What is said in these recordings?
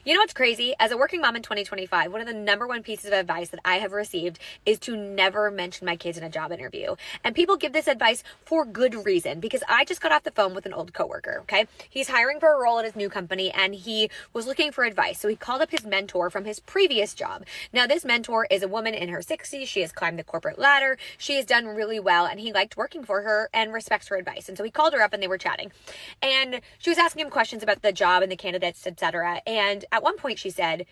You know what's crazy? As a working mom in 2025, one of the number one pieces of advice that I have received is to never mention my kids in a job interview. And people give this advice for good reason because I just got off the phone with an old coworker, okay? He's hiring for a role at his new company and he was looking for advice. So he called up his mentor from his previous job. Now, this mentor is a woman in her 60s. She has climbed the corporate ladder. She has done really well and he liked working for her and respects her advice. And so he called her up and they were chatting. And she was asking him questions about the job and the candidates, etc. And at one point she said,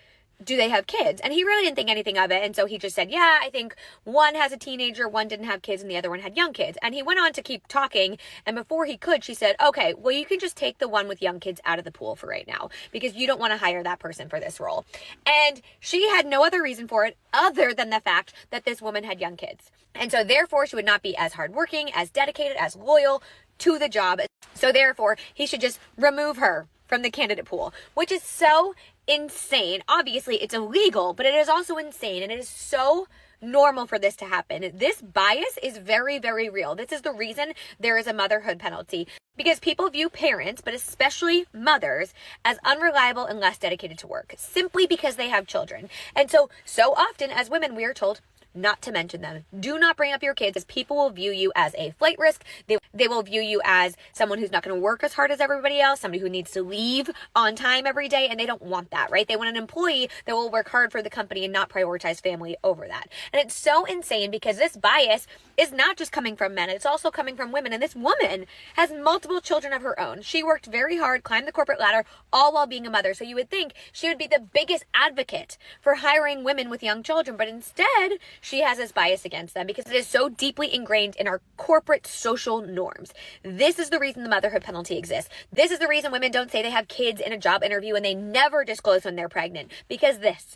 do they have kids? And he really didn't think anything of it. And so he just said, yeah, I think one has a teenager, one didn't have kids, and the other one had young kids. And he went on to keep talking. And before he could, she said, okay, well, you can just take the one with young kids out of the pool for right now because you don't want to hire that person for this role. And she had no other reason for it other than the fact that this woman had young kids. And so therefore, she would not be as hardworking, as dedicated, as loyal to the job. So therefore, he should just remove her from the candidate pool, which is so insane. Obviously, it's illegal, but it is also insane. And it is so normal for this to happen. This bias is very, very real. This is the reason there is a motherhood penalty because people view parents, but especially mothers, as unreliable and less dedicated to work simply because they have children. And so often as women, we are told not to mention them. Do not bring up your kids as people will view you as a flight risk. They will view you as someone who's not going to work as hard as everybody else, somebody who needs to leave on time every day, and they don't want that, right? They want an employee that will work hard for the company and not prioritize family over that. And it's so insane because this bias is not just coming from men, it's also coming from women. And this woman has multiple children of her own. She worked very hard, climbed the corporate ladder, all while being a mother. So you would think she would be the biggest advocate for hiring women with young children, but instead, she has this bias against them because it is so deeply ingrained in our corporate social norms. This is the reason the motherhood penalty exists. This is the reason women don't say they have kids in a job interview and they never disclose when they're pregnant. Because this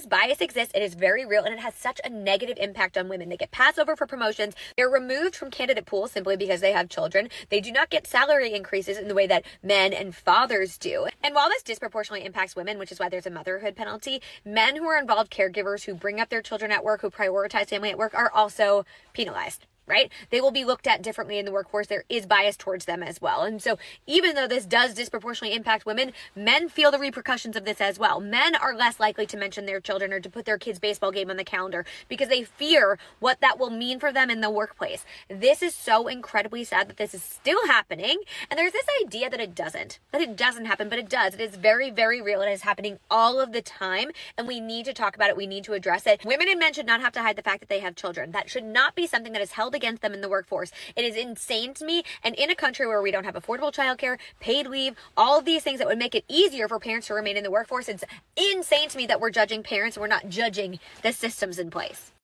bias exists, it is very real and it has such a negative impact on women. They get passed over for promotions. They're removed from candidate pools simply because they have children. They do not get salary increases in the way that men and fathers do. And while this disproportionately impacts women, which is why there's a motherhood penalty, men who are involved caregivers who bring up their children at work, who prioritize family at work are also penalized, right? They will be looked at differently in the workforce. There is bias towards them as well. And so even though this does disproportionately impact women, men feel the repercussions of this as well. Men are less likely to mention their children or to put their kids' baseball game on the calendar because they fear what that will mean for them in the workplace. This is so incredibly sad that this is still happening. And there's this idea that it doesn't happen, but it does. It is very, very real. It is happening all of the time. And we need to talk about it. We need to address it. Women and men should not have to hide the fact that they have children. That should not be something that is held against them in the workforce. It is insane to me. And in a country where we don't have affordable childcare, paid leave, all of these things that would make it easier for parents to remain in the workforce, it's insane to me that we're judging parents and we're not judging the systems in place.